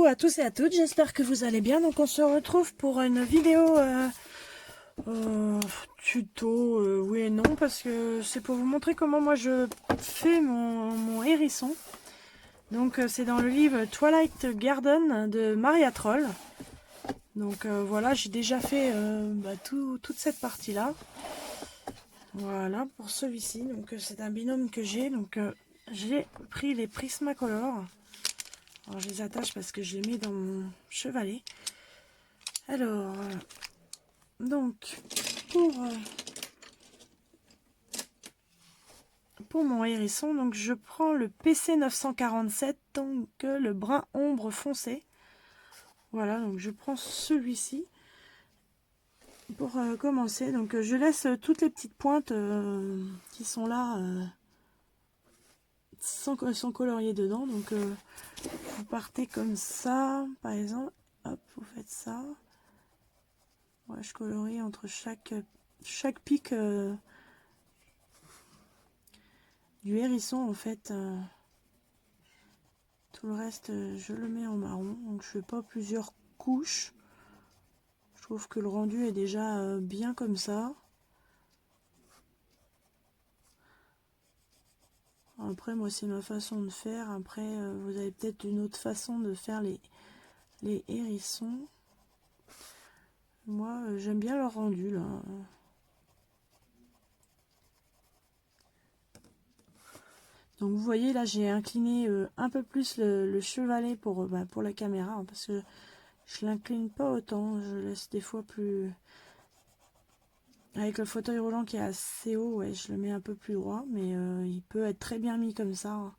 à tous et à toutes, j'espère que vous allez bien. Donc on se retrouve pour une vidéo tuto, oui et non, parce que c'est pour vous montrer comment moi je fais mon hérisson. Donc c'est dans le livre Twilight Garden de Maria Troll. Donc voilà, j'ai déjà fait toute cette partie-là. Voilà, pour celui-ci, donc c'est un binôme que j'ai, donc j'ai pris les Prismacolor. Alors je les attache parce que je les mets dans mon chevalet. Alors, donc, pour mon hérisson, donc je prends le PC 947, donc le brun ombre foncé. Voilà, donc je prends celui-ci pour commencer. Donc je laisse toutes les petites pointes qui sont là sans colorier dedans. Donc vous partez comme ça, par exemple. Hop, vous faites ça. Ouais, je colorie entre chaque pic du hérisson en fait. Tout le reste, je le mets en marron. Donc je fais pas plusieurs couches. Je trouve que le rendu est déjà bien comme ça. Après, moi, c'est ma façon de faire. Après, vous avez peut-être une autre façon de faire les hérissons. Moi, j'aime bien leur rendu, là. Donc, vous voyez, là, j'ai incliné un peu plus le chevalet pour la caméra. Hein, parce que je l'incline pas autant. Je laisse des fois plus... Avec le fauteuil roulant qui est assez haut, ouais, je le mets un peu plus droit. Mais il peut être très bien mis comme ça. Hein.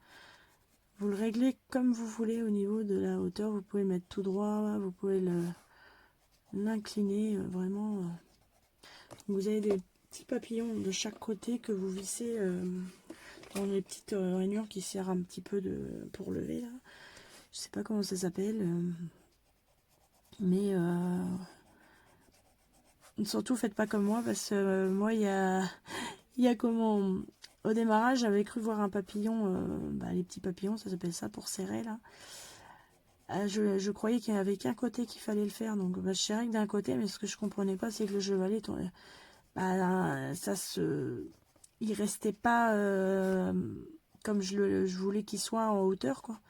Vous le réglez comme vous voulez au niveau de la hauteur. Vous pouvez mettre tout droit, vous pouvez l'incliner vraiment. Vous avez des petits papillons de chaque côté que vous vissez dans les petites rainures qui servent un petit peu pour lever. Là. Je sais pas comment ça s'appelle. Mais surtout faites pas comme moi parce que moi il y a comment... Au démarrage, j'avais cru voir un papillon, les petits papillons, ça s'appelle ça pour serrer là. Je croyais qu'il n'y avait qu'un côté qu'il fallait le faire, donc je serrais que d'un côté, mais ce que je comprenais pas, c'est que le chevalet, il restait pas comme je voulais qu'il soit en hauteur, quoi.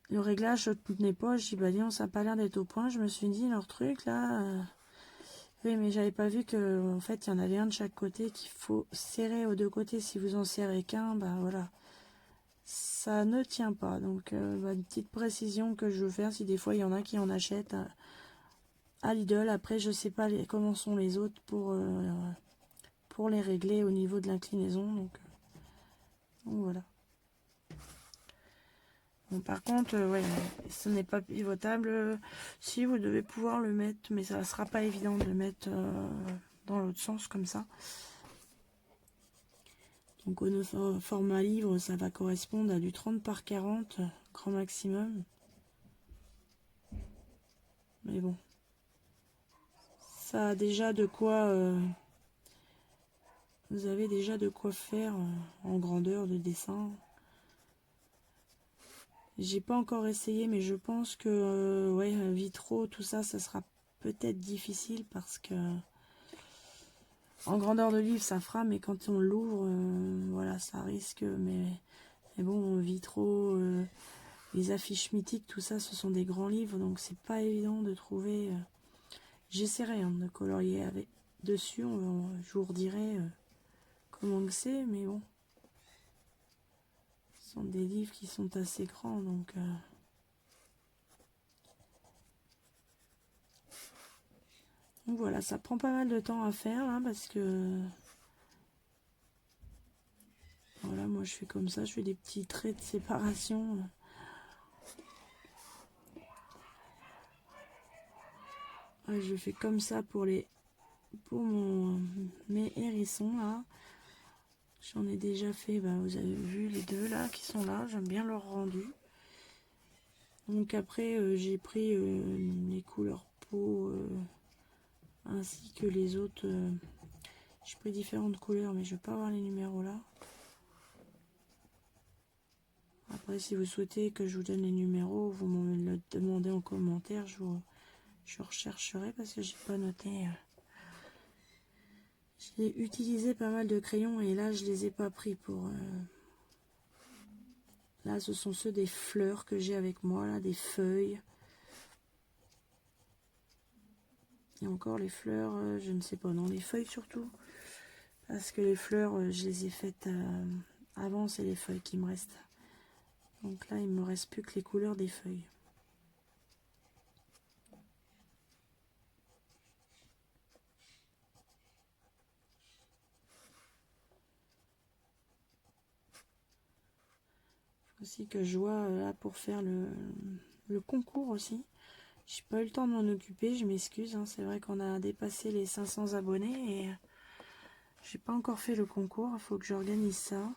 Le réglage ne tenait pas, je dis, bah dis, ça n'a pas l'air d'être au point, je me suis dit, leur truc là. Oui, mais j'avais pas vu que en fait il y en avait un de chaque côté qu'il faut serrer aux deux côtés. Si vous en serrez qu'un, bah voilà, ça ne tient pas. Donc une petite précision que je veux faire si des fois il y en a qui en achètent à Lidl. Après je sais pas comment sont les autres pour les régler au niveau de l'inclinaison. Donc voilà. Bon, par contre, ouais, ce n'est pas pivotable. Si vous devez pouvoir le mettre, mais ça sera pas évident de le mettre dans l'autre sens comme ça. Donc au format livre, ça va correspondre à du 30 par 40, grand maximum. Mais bon, ça a déjà de quoi... vous avez déjà de quoi faire en grandeur de dessin. J'ai pas encore essayé, mais je pense que ouais, vitraux, tout ça, ça sera peut-être difficile parce que en grandeur de livre, ça fera, mais quand on l'ouvre, voilà, ça risque. Mais bon, vitraux, les affiches mythiques, tout ça, ce sont des grands livres, donc c'est pas évident de trouver. J'essaierai de colorier avec dessus. Je vous redirai comment que c'est, mais bon. Ce sont des livres qui sont assez grands, donc voilà, ça prend pas mal de temps à faire là, parce que voilà, moi je fais comme ça, je fais des petits traits de séparation. Ouais, je fais comme ça pour mes hérissons là. J'en ai déjà fait, vous avez vu les deux là qui sont là, j'aime bien leur rendu. Donc après j'ai pris les couleurs peau ainsi que les autres. J'ai pris différentes couleurs, mais je vais pas avoir les numéros là. Après Après, si vous souhaitez que je vous donne les numéros, vous me le demandez en commentaire, je rechercherai parce que j'ai pas noté. J'ai utilisé pas mal de crayons et là, je les ai pas pris pour... Là, ce sont ceux des fleurs que j'ai avec moi, là, des feuilles. Et encore les fleurs, je ne sais pas, non, les feuilles surtout. Parce que les fleurs, je les ai faites avant, c'est les feuilles qui me restent. Donc là, il me reste plus que les couleurs des feuilles. Aussi que je vois là pour faire le concours aussi. J'ai pas eu le temps de m'en occuper, je m'excuse. Hein, c'est vrai qu'on a dépassé les 500 abonnés et j'ai pas encore fait le concours. Il faut que j'organise ça.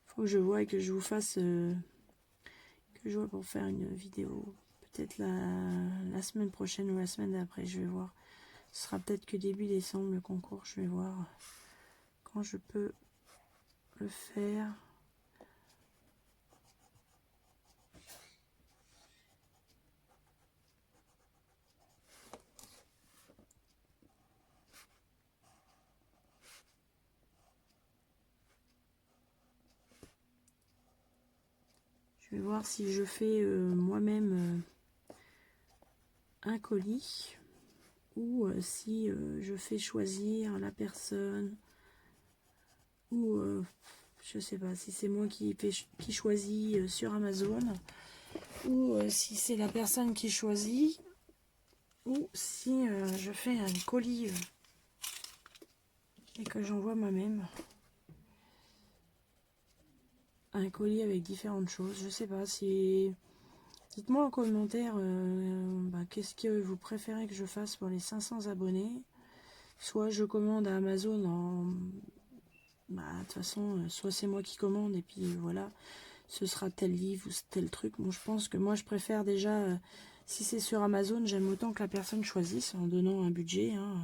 Faut que je vois et que je vous fasse que je vois pour faire une vidéo. Peut-être la semaine prochaine ou la semaine d'après, je vais voir. Ce sera peut-être que début décembre le concours, je vais voir quand je peux le faire. Je vais voir si je fais moi-même un colis ou si je fais choisir la personne ou je sais pas si c'est moi qui choisis sur Amazon ou si c'est la personne qui choisit ou si je fais un colis et que j'envoie moi-même un colis avec différentes choses. Je sais pas si... Dites-moi en commentaire qu'est-ce que vous préférez que je fasse pour les 500 abonnés. Soit je commande à Amazon en... de toute façon, soit c'est moi qui commande et puis voilà, ce sera tel livre ou tel truc. Bon, je pense que moi je préfère déjà, si c'est sur Amazon, j'aime autant que la personne choisisse en donnant un budget. Hein.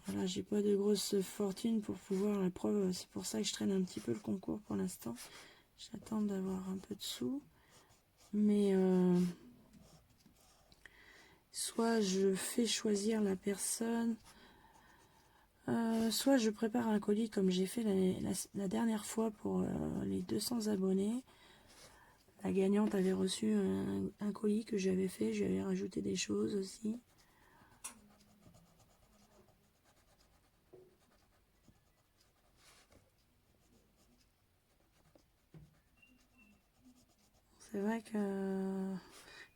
Voilà, j'ai pas de grosse fortune pour pouvoir la preuve. C'est pour ça que je traîne un petit peu le concours pour l'instant. J'attends d'avoir un peu de sous. Mais soit je fais choisir la personne, soit je prépare un colis comme j'ai fait la dernière fois pour les 200 abonnés. La gagnante avait reçu un colis que j'avais fait, j'avais rajouté des choses aussi. C'est vrai que il me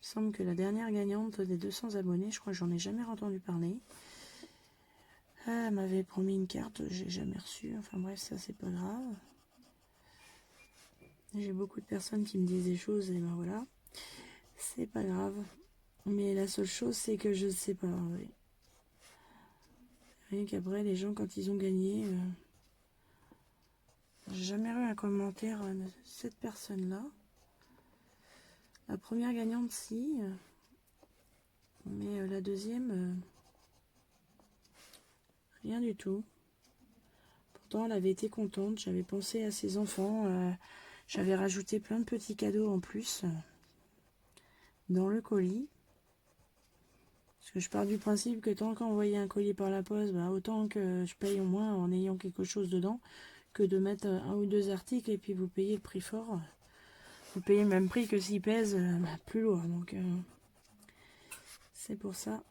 semble que la dernière gagnante des 200 abonnés, je crois que j'en ai jamais entendu parler. Elle m'avait promis une carte, j'ai jamais reçu. Enfin bref, ça c'est pas grave. J'ai beaucoup de personnes qui me disent des choses et ben voilà. C'est pas grave. Mais la seule chose c'est que je sais pas. Oui. Rien qu'après, les gens quand ils ont gagné, j'ai jamais eu un commentaire de cette personne-là. La première gagnante, si. Mais la deuxième, rien du tout. Pourtant, elle avait été contente. J'avais pensé à ses enfants. J'avais rajouté plein de petits cadeaux en plus dans le colis. Parce que je pars du principe que tant qu'envoyer un colis par la poste, autant que je paye au moins en ayant quelque chose dedans, que de mettre un ou deux articles et puis vous payez le prix fort. Vous payez le même prix que s'il pèse plus lourd. Donc c'est pour ça.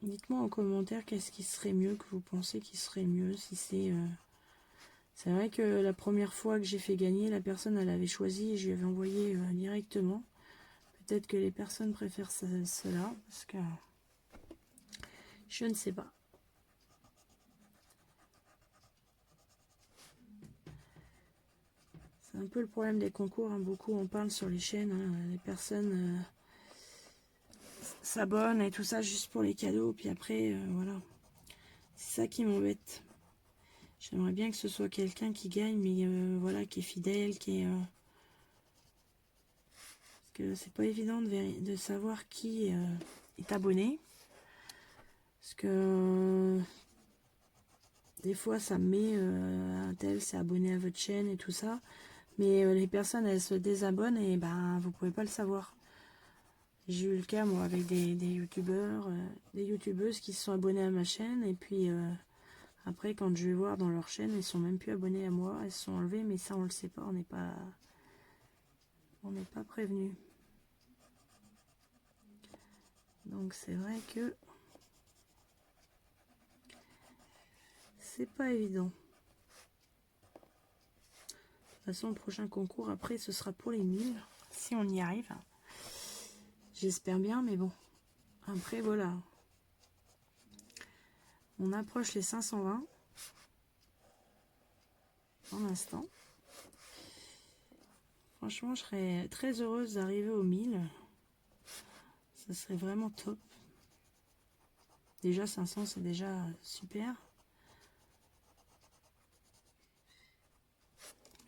Dites-moi en commentaire qu'est-ce qui serait mieux, que vous pensez qui serait mieux, si c'est... C'est vrai que la première fois que j'ai fait gagner, la personne elle avait choisi et je lui avais envoyé directement. Peut-être que les personnes préfèrent cela, parce que je ne sais pas. C'est un peu le problème des concours, hein. Beaucoup en parlent sur les chaînes, hein. Les personnes s'abonnent et tout ça juste pour les cadeaux. Puis après, voilà. C'est ça qui m'embête. J'aimerais bien que ce soit quelqu'un qui gagne, mais voilà, qui est fidèle, qui est... parce que c'est pas évident de savoir qui est abonné. Parce que des fois, ça me met un tel, c'est abonné à votre chaîne et tout ça. Mais les personnes, elles se désabonnent et ben, vous pouvez pas le savoir. J'ai eu le cas, moi, avec des youtubeurs, des youtubeuses qui se sont abonnés à ma chaîne. Et puis, après, quand je vais voir dans leur chaîne, elles sont même plus abonnées à moi. Elles se sont enlevées, mais ça, on le sait pas. On n'est pas prévenu. Donc, c'est vrai que c'est pas évident. De toute façon, le prochain concours, après, ce sera pour les 1000. Si on y arrive. J'espère bien, mais bon. Après, voilà. On approche les 520. Pour l'instant. Franchement, je serais très heureuse d'arriver aux 1000. Ça serait vraiment top. Déjà, 500, c'est déjà super.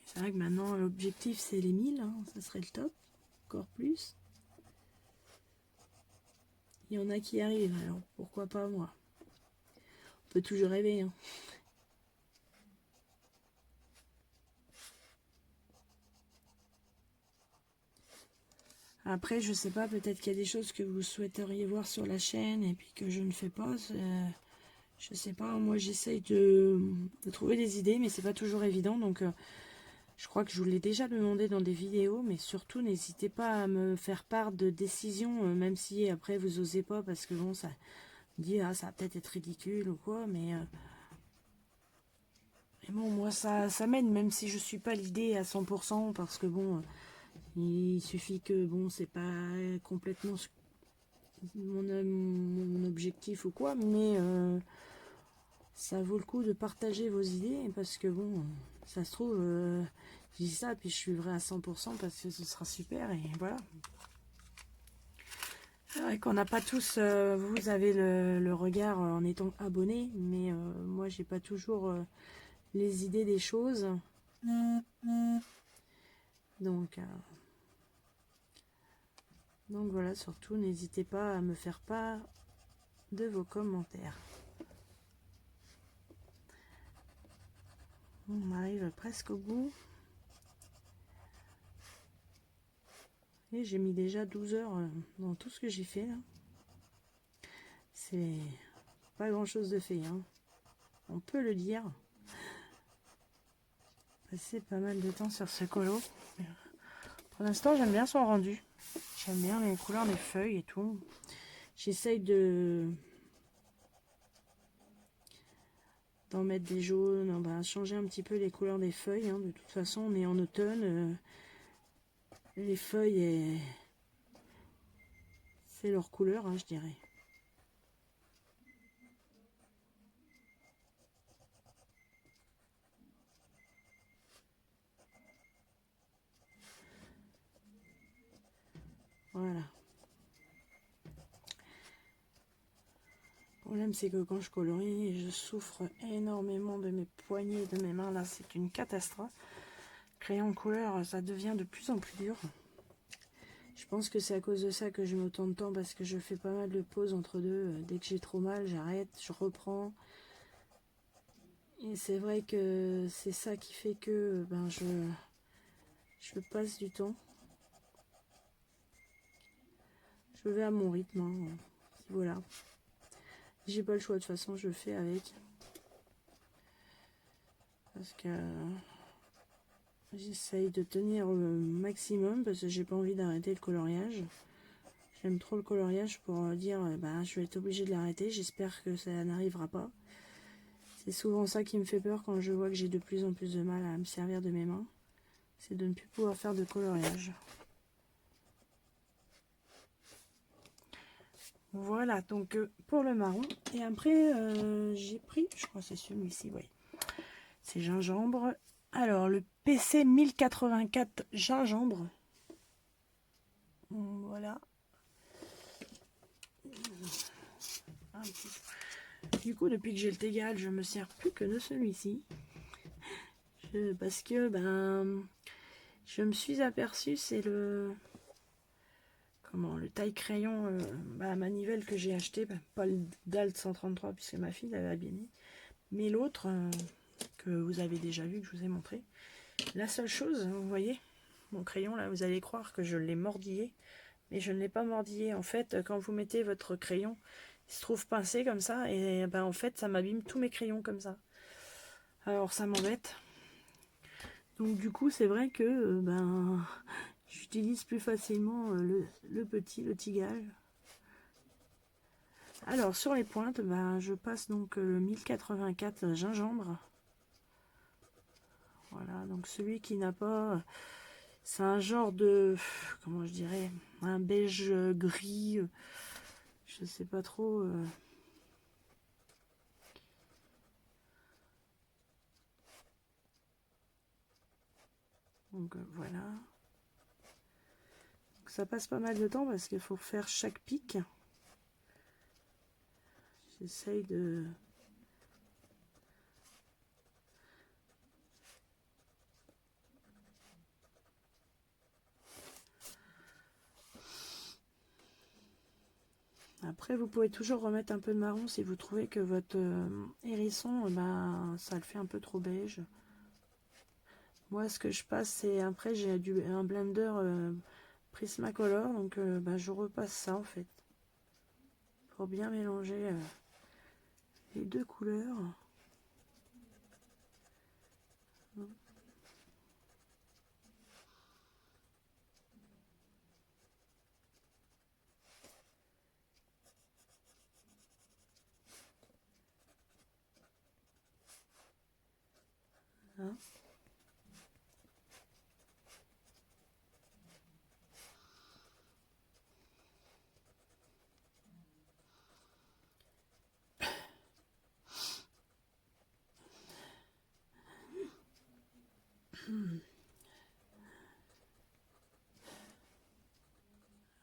C'est vrai que maintenant, l'objectif, c'est les 1000. Hein. Ça serait le top. Encore plus. Il y en a qui y arrivent, alors pourquoi pas moi? On peut toujours rêver. Hein. Après, je sais pas, peut-être qu'il y a des choses que vous souhaiteriez voir sur la chaîne et puis que je ne fais pas. Je sais pas, moi j'essaye de trouver des idées, mais c'est pas toujours évident. Donc, je crois que je vous l'ai déjà demandé dans des vidéos, mais surtout, n'hésitez pas à me faire part de décisions, même si après vous osez pas, parce que bon, ça dit, ah, ça va peut-être être ridicule ou quoi, mais bon, moi ça m'aide, même si je suis pas l'idée à 100%, parce que bon, il suffit que, bon, c'est pas complètement mon objectif ou quoi, mais ça vaut le coup de partager vos idées, parce que bon, ça se trouve, je dis ça, puis je suivrai à 100% parce que ce sera super, et voilà. C'est vrai qu'on n'a pas tous, vous avez le regard en étant abonné, mais moi j'ai pas toujours les idées des choses. Donc voilà, surtout n'hésitez pas à me faire part de vos commentaires. On arrive presque au bout. Et j'ai mis déjà 12 heures dans tout ce que j'ai fait là. C'est pas grand chose de fait, hein. On peut le dire. Passer pas mal de temps sur ce colo. Pour l'instant, j'aime bien son rendu. J'aime bien les couleurs des feuilles et tout. J'essaye d'en mettre des jaunes. On va changer un petit peu les couleurs des feuilles. Hein. De toute façon, on est en automne. Les feuilles, c'est leur couleur, hein, je dirais. Voilà. Le problème, c'est que quand je colorie, je souffre énormément de mes poignets, de mes mains. Là, c'est une catastrophe. Crayon couleur, ça devient de plus en plus dur. Je pense que c'est à cause de ça que je mets autant de temps, parce que je fais pas mal de pauses entre deux. Dès que j'ai trop mal, j'arrête, je reprends. Et c'est vrai que c'est ça qui fait que ben, je passe du temps. Je vais à mon rythme. Hein. Voilà. J'ai pas le choix, de toute façon, je le fais avec. Parce que j'essaye de tenir le maximum, parce que j'ai pas envie d'arrêter le coloriage. J'aime trop le coloriage pour dire, bah, je vais être obligée de l'arrêter. J'espère que ça n'arrivera pas. C'est souvent ça qui me fait peur quand je vois que j'ai de plus en plus de mal à me servir de mes mains. C'est de ne plus pouvoir faire de coloriage. Voilà, donc pour le marron. Et après, j'ai pris, je crois que c'est celui-ci, oui. C'est gingembre. Alors, le PC 1084 gingembre. Voilà. un petit peu. Du coup, depuis que j'ai le Tegal, je me sers plus que de celui-ci. Parce que, ben, je me suis aperçue, c'est le taille crayon manivelle que j'ai acheté, pas le DALT 133 puisque ma fille l'avait abîmé, mais l'autre que vous avez déjà vu, que je vous ai montré. La seule chose, vous voyez, mon crayon là, vous allez croire que je l'ai mordillé, mais je ne l'ai pas mordillé. En fait, quand vous mettez votre crayon, il se trouve pincé comme ça, et ben en fait, ça m'abîme tous mes crayons comme ça. Alors ça m'embête. Donc du coup, c'est vrai que ben j'utilise plus facilement le Tegal. Alors sur les pointes, ben, je passe donc le 1084 gingembre. Voilà, donc celui qui n'a pas, c'est un genre de, comment je dirais, un beige gris, je sais pas trop. Donc voilà. Donc, ça passe pas mal de temps parce qu'il faut faire chaque pic. J'essaye de... Après, vous pouvez toujours remettre un peu de marron si vous trouvez que votre hérisson, ben, ça le fait un peu trop beige. Moi, ce que je passe, c'est après, j'ai un blender Prismacolor, donc ben, je repasse ça en fait. Pour bien mélanger les deux couleurs. Hein.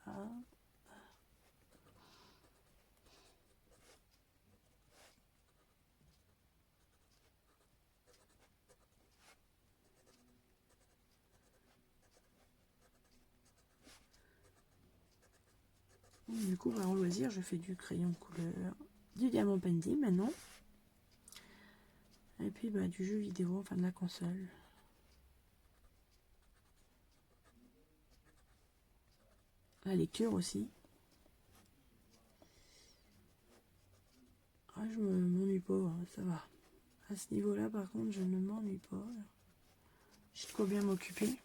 Ah. Du coup, en loisir, je fais du crayon couleur, du diamant painting maintenant. Et puis bah, du jeu vidéo, enfin de la console. La lecture aussi. Ah, je m'ennuie pas, hein, ça va. À ce niveau-là, par contre, je ne m'ennuie pas. J'ai de quoi bien m'occuper.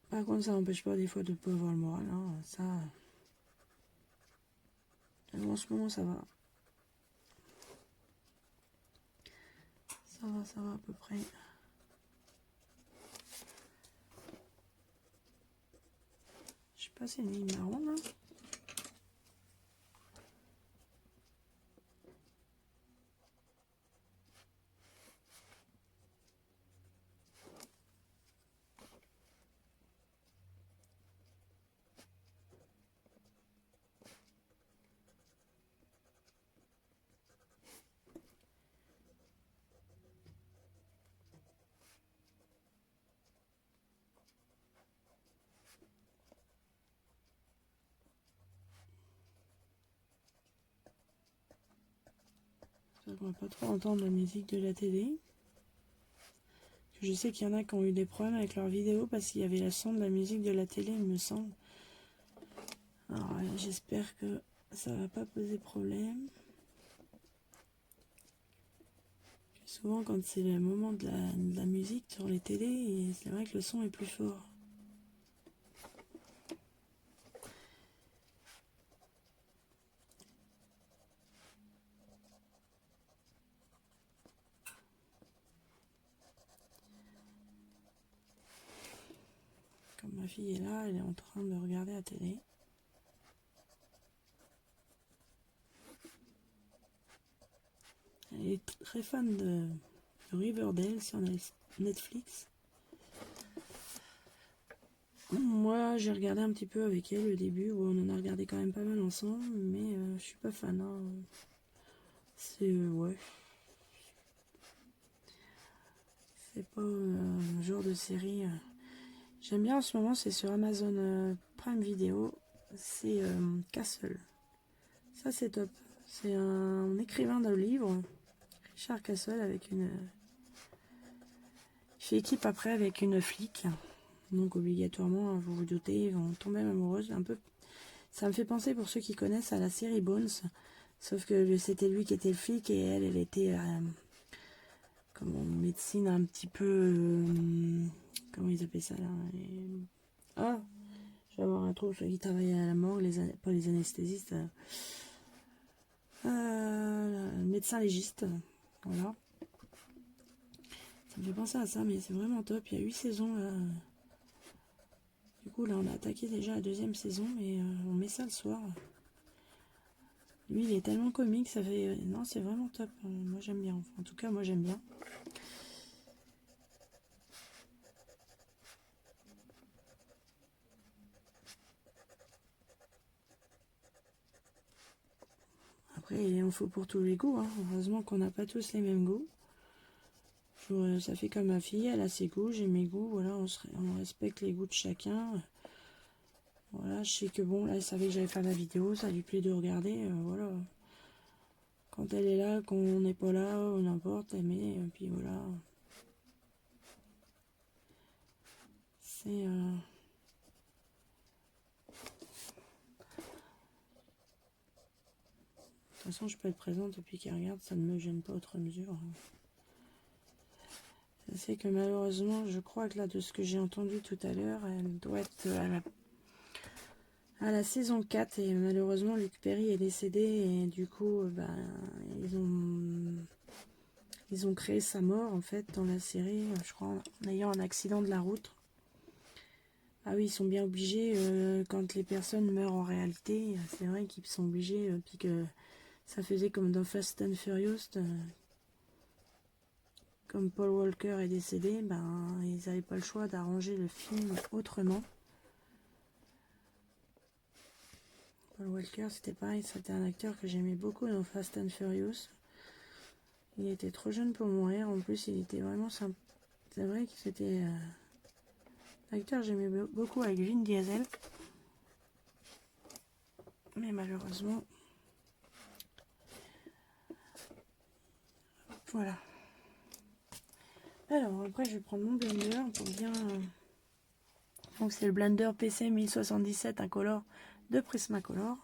Par contre, ça n'empêche pas des fois de ne pas avoir le moral. Hein, ça. En ce moment, ça va. Ça va à peu près. Je sais pas, c'est une ligne marron là. On va pas trop entendre la musique de la télé. Je sais qu'il y en a qui ont eu des problèmes avec leurs vidéos parce qu'il y avait la son de la musique de la télé, il me semble. Alors j'espère que ça va pas poser problème. Souvent quand c'est le moment de la musique sur les télés, c'est vrai que le son est plus fort. Comme ma fille est là, elle est en train de regarder la télé. Elle est très fan de Riverdale sur Netflix. Moi, j'ai regardé un petit peu avec elle au début, où on en a regardé quand même pas mal ensemble, mais je suis pas fan. Hein. C'est ouais. C'est pas un genre de série. J'aime bien en ce moment, c'est sur Amazon Prime Video. C'est Castle. Ça c'est top. C'est un écrivain de livre, Richard Castle, avec une. Il fait équipe après avec une flic. Donc obligatoirement, vous vous doutez, ils vont tomber amoureuses. Un peu. Ça me fait penser pour ceux qui connaissent à la série Bones. Sauf que c'était lui qui était le flic et elle était comme en médecine un petit peu. Comment ils appellent ça là Ah, je vais avoir un trou. Ils travaillaient à la morgue, pas les anesthésistes. Médecin légiste. Voilà. Ça me fait penser à ça, mais c'est vraiment top. Il y a 8 saisons là. Du coup, là, on a attaqué déjà la deuxième saison, mais on met ça le soir. Lui, il est tellement comique, ça fait... non, c'est vraiment top. Moi, j'aime bien. Enfin, en tout cas, moi, j'aime bien. Après, il en faut pour tous les goûts. Hein. Heureusement qu'on n'a pas tous les mêmes goûts. Ça fait comme ma fille, elle a ses goûts, j'ai mes goûts. Voilà, on respecte les goûts de chacun. Voilà, je sais que bon, là, elle savait que j'allais faire la vidéo, ça lui plaît de regarder. Voilà. Quand elle est là, qu'on n'est pas là, ou n'importe, elle met, et puis voilà. C'est... De toute façon, je peux être présente depuis qu'elle regarde, ça ne me gêne pas outre mesure. Je sais que malheureusement, je crois que là, de ce que j'ai entendu tout à l'heure, elle doit être à la saison 4 et malheureusement, Luc Perry est décédé et du coup, ils ont créé sa mort en fait dans la série, je crois, en ayant un accident de la route. Ah oui, ils sont bien obligés, quand les personnes meurent en réalité, c'est vrai qu'ils sont obligés, puis que ça faisait comme dans Fast and Furious, comme Paul Walker est décédé, ils n'avaient pas le choix d'arranger le film autrement. Paul Walker, c'était pareil, c'était un acteur que j'aimais beaucoup dans Fast and Furious. Il était trop jeune pour mourir, en plus il était vraiment sympa. C'est vrai que c'était un acteur que j'aimais beaucoup avec Vin Diesel. Mais malheureusement, voilà. Alors après je vais prendre mon blender pour bien... Donc c'est le blender PC 1077 incolore de Prismacolor.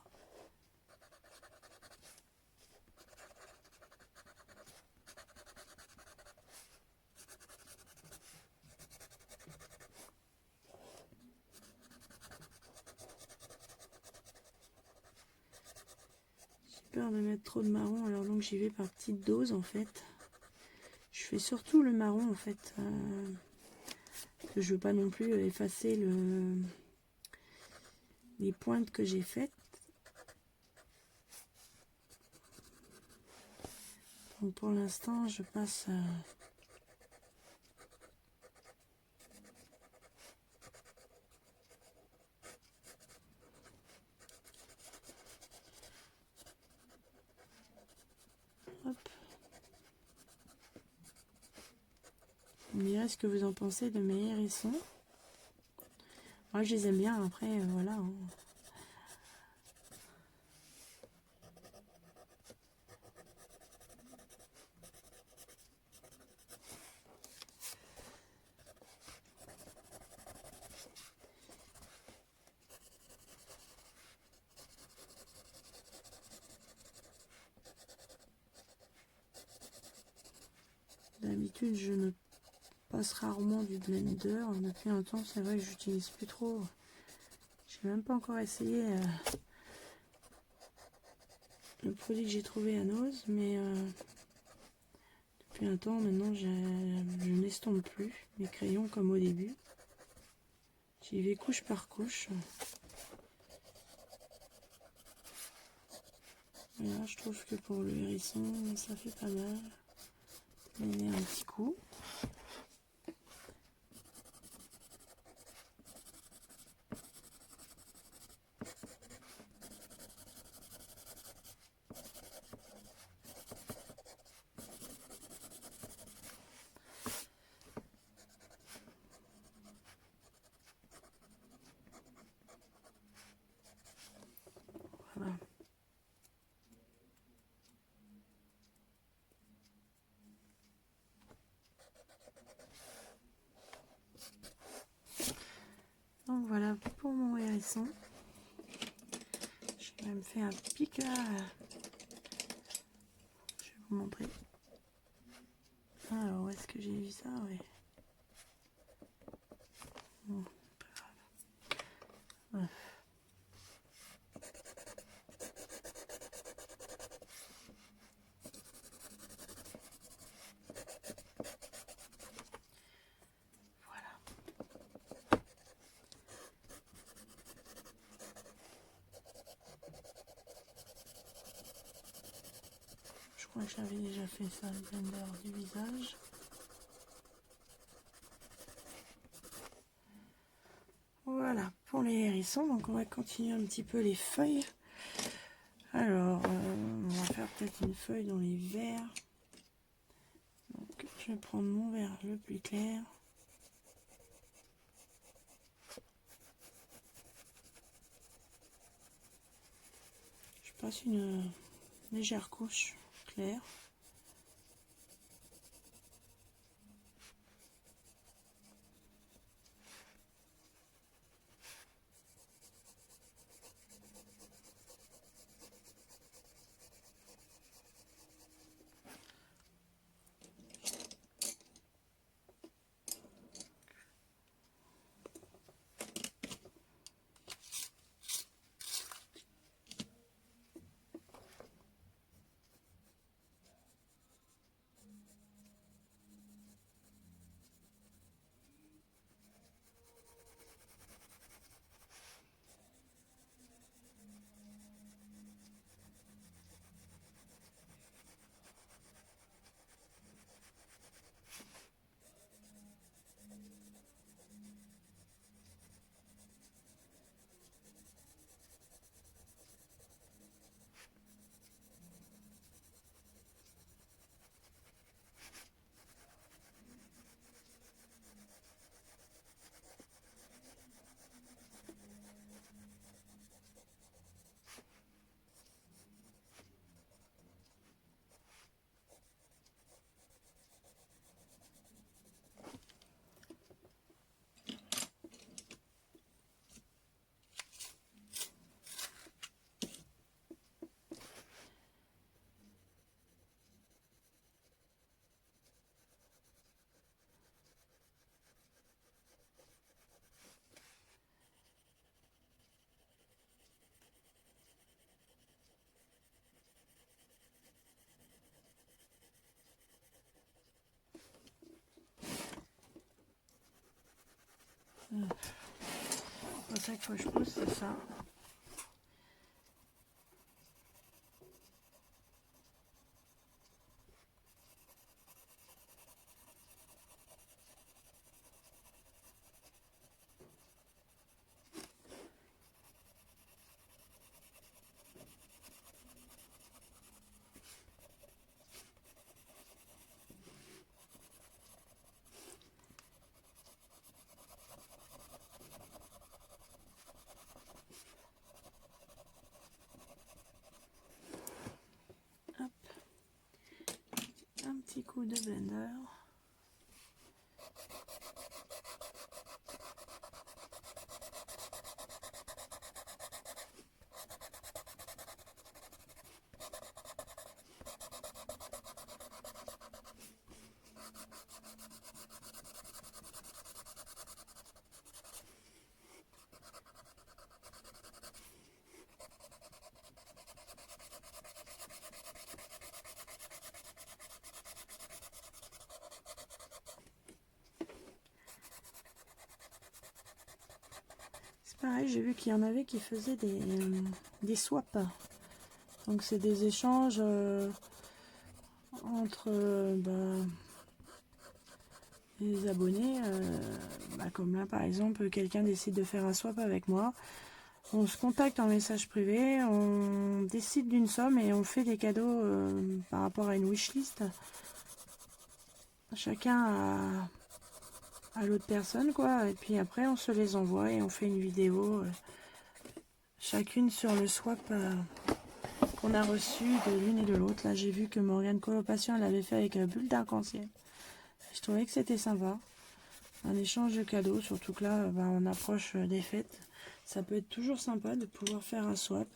J'ai peur de mettre trop de marron, alors donc j'y vais par petites doses en fait. Je fais surtout le marron en fait. Que je veux pas non plus effacer les pointes que j'ai faites. Donc pour l'instant je passe hop. Vous me direz ce que vous en pensez de mes hérissons. Moi je les aime bien, après voilà. Hein. D'habitude je ne passe rarement du blender. Depuis un temps c'est vrai que j'utilise plus trop. J'ai même pas encore essayé le produit que j'ai trouvé à Nose, mais depuis un temps maintenant je n'estompe plus mes crayons comme au début. J'y vais couche par couche. Voilà, je trouve que pour le hérisson ça fait pas mal. Donner un petit coup. Voilà. Donc voilà pour mon hérisson. J'ai même fait un pic là. Je vais vous montrer. Alors, où est-ce que j'ai vu ça? Oui. Bon, pas grave. Ouais. Voilà. Je crois que j'avais déjà fait ça, le blender du visage. Voilà pour les hérissons. Donc on va continuer un petit peu les feuilles. Alors, on va faire peut-être une feuille dans les verts. Donc je vais prendre mon vert le plus clair. Je passe une légère couche claire. C'est ça qu'il faut que je pousse, c'est ça. Hop. Un petit coup de blender. Pareil, j'ai vu qu'il y en avait qui faisaient des swaps. Donc c'est des échanges entre les abonnés. Comme là par exemple, quelqu'un décide de faire un swap avec moi. On se contacte en message privé, on décide d'une somme et on fait des cadeaux par rapport à une wishlist. Chacun à l'autre personne, quoi. Et puis après, on se les envoie et on fait une vidéo chacune sur le swap qu'on a reçu de l'une et de l'autre. Là, j'ai vu que Morgane Colocation, elle l'avait fait avec Bulle d'Arc-en-Ciel. Je trouvais que c'était sympa. Un échange de cadeaux, surtout que là, on approche des fêtes. Ça peut être toujours sympa de pouvoir faire un swap.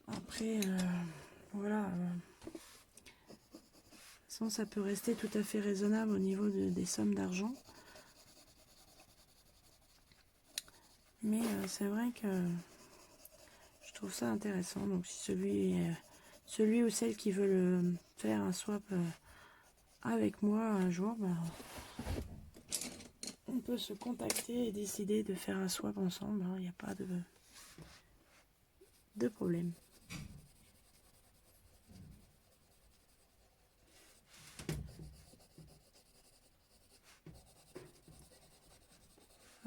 Après, voilà. De toute façon, ça peut rester tout à fait raisonnable au niveau des sommes d'argent. Mais c'est vrai que je trouve ça intéressant. Donc si celui ou celle qui veut faire un swap avec moi un jour, on peut se contacter et décider de faire un swap ensemble. Il n'y a pas de problème.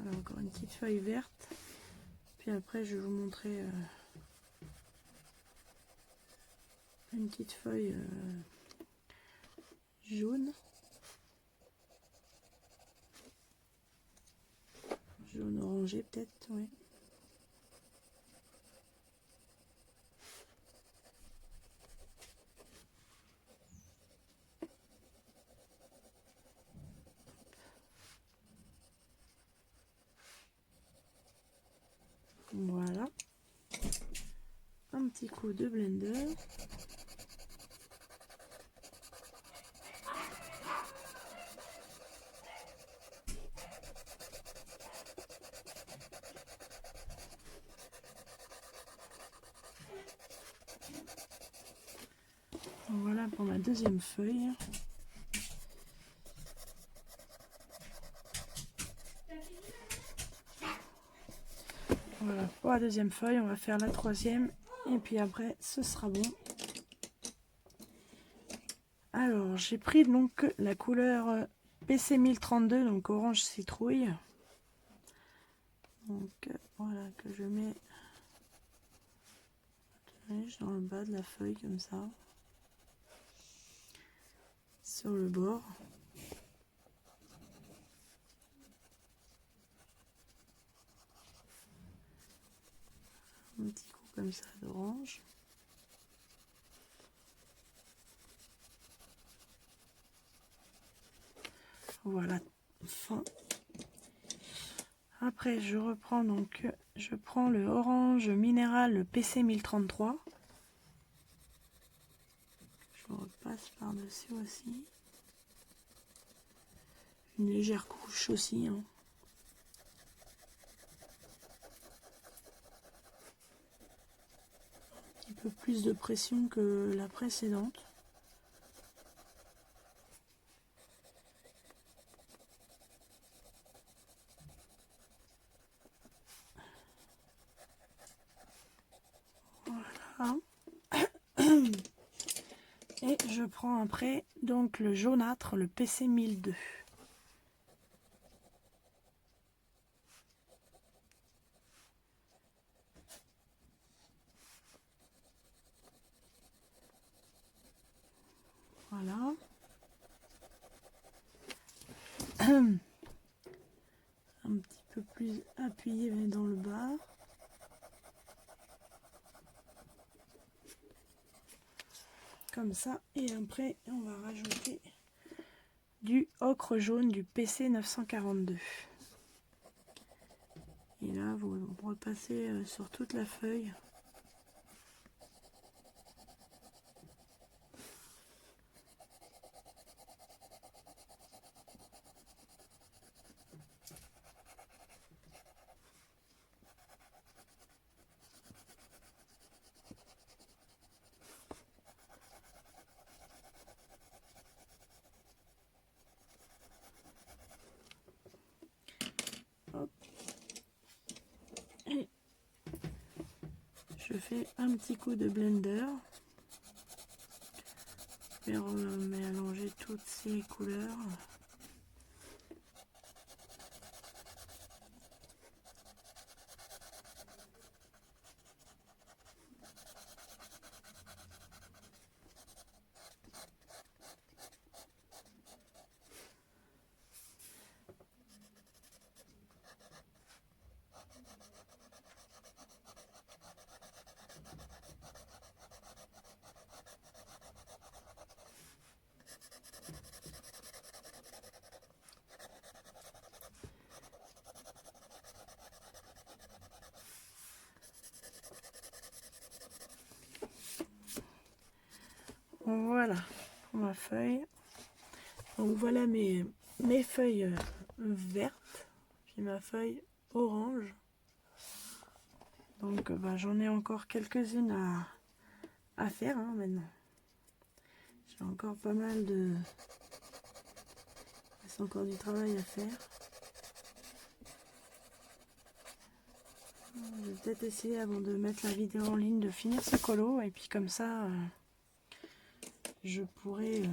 Alors encore une petite feuille verte. Puis après je vais vous montrer une petite feuille jaune. Jaune orangé peut-être, oui. Voilà. Un petit coup de blender. Voilà pour ma deuxième feuille. Voilà pour la deuxième feuille, on va faire la troisième et puis après ce sera bon. Alors j'ai pris donc la couleur PC 1032, donc orange citrouille. Donc voilà que je mets dans le bas de la feuille comme ça, sur le bord. Un petit coup comme ça d'orange. Voilà, fin. Après je reprends donc, je prends le orange minéral, le PC 1033. Je repasse par dessus aussi. Une légère couche aussi. Hein. Un petit peu plus de pression que la précédente. Voilà. Et je prends après donc le jaunâtre, le PC 1002. Voilà. Un petit peu plus appuyé mais dans le bas. Comme ça. Et après, on va rajouter du ocre jaune du PC 942. Et là, vous repassez sur toute la feuille. Hop. Et je fais un petit coup de blender. Je vais mélanger toutes ces couleurs. Voilà pour ma feuille. Donc voilà mes feuilles vertes, puis ma feuille orange. Donc j'en ai encore quelques-unes à faire hein, maintenant. J'ai encore pas mal de... C'est encore du travail à faire. Je vais peut-être essayer avant de mettre la vidéo en ligne de finir ce colo et puis comme ça je pourrai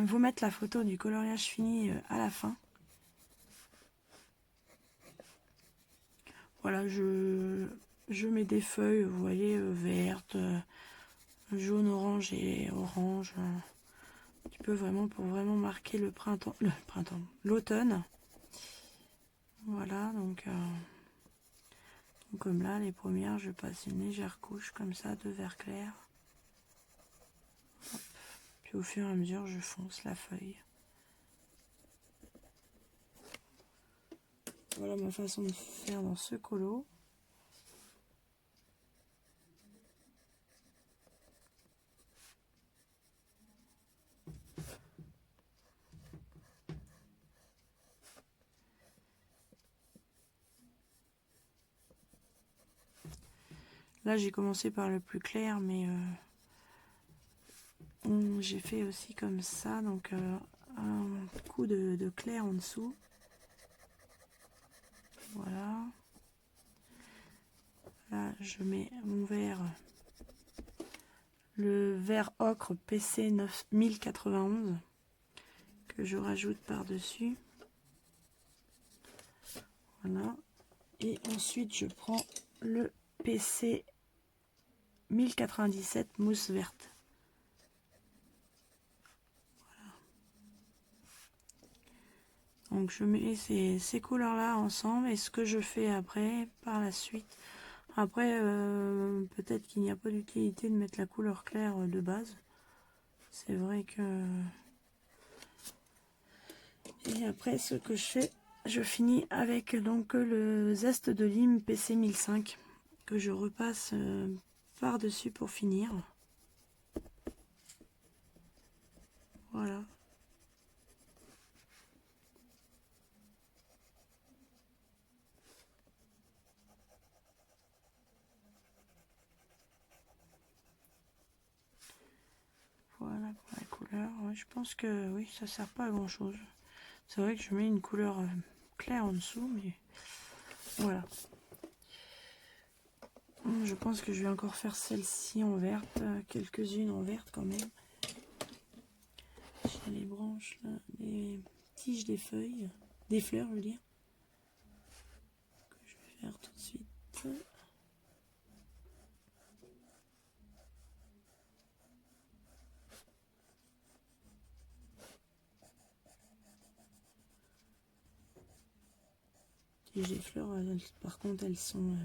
vous mettre la photo du coloriage fini à la fin. Voilà, je mets des feuilles, vous voyez, vertes, jaune, orange et orange. Un petit peu vraiment pour vraiment marquer le printemps, l'automne. Voilà, donc comme là, les premières, je passe une légère couche comme ça de vert clair. Hop. Puis au fur et à mesure, je fonce la feuille. Voilà ma façon de faire dans ce colo. Là, j'ai commencé par le plus clair, mais j'ai fait aussi comme ça, donc un coup de clair en dessous. Voilà. Là, je mets mon vert, le vert ocre PC 9091 que je rajoute par-dessus. Voilà. Et ensuite, je prends le PC 1097 mousse verte. Voilà. Donc je mets ces couleurs-là ensemble et ce que je fais après, par la suite. Après, peut-être qu'il n'y a pas d'utilité de mettre la couleur claire de base. C'est vrai que... Et après, ce que je fais, je finis avec donc le zeste de lime PC 1005 que je repasse par-dessus pour finir. Voilà. Voilà pour la couleur. Ouais, je pense que oui, ça sert pas à grand chose. C'est vrai que je mets une couleur claire en dessous, mais voilà. Je pense que je vais encore faire celle-ci en verte, quelques-unes en verte quand même. J'ai les branches là, les tiges des feuilles, des fleurs je veux dire, que je vais faire tout de suite. Tiges des fleurs, par contre elles sont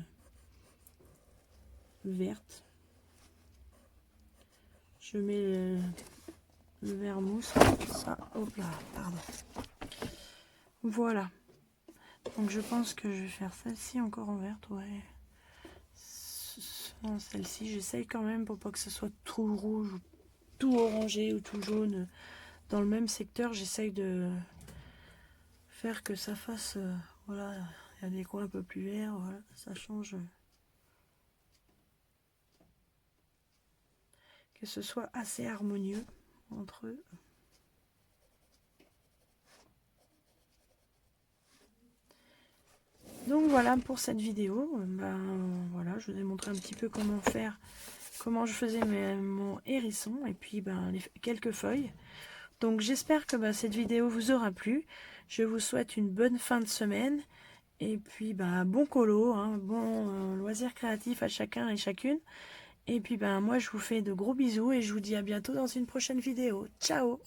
vertes. Je mets le vert mousse, ça, hop là, pardon. Voilà. Donc je pense que je vais faire celle-ci encore en verte, ouais. Celle-ci, j'essaye quand même pour pas que ce soit tout rouge, ou tout orangé ou tout jaune. Dans le même secteur, j'essaye de faire que ça fasse, voilà, il y a des coins un peu plus verts, voilà, ça change. Que ce soit assez harmonieux entre eux. Donc voilà pour cette vidéo. Ben voilà, je vous ai montré un petit peu comment faire, comment je faisais mon hérisson et puis ben quelques feuilles. Donc j'espère que cette vidéo vous aura plu. Je vous souhaite une bonne fin de semaine et puis bon colo, hein, bon loisir créatif à chacun et chacune. Et puis moi je vous fais de gros bisous et je vous dis à bientôt dans une prochaine vidéo. Ciao!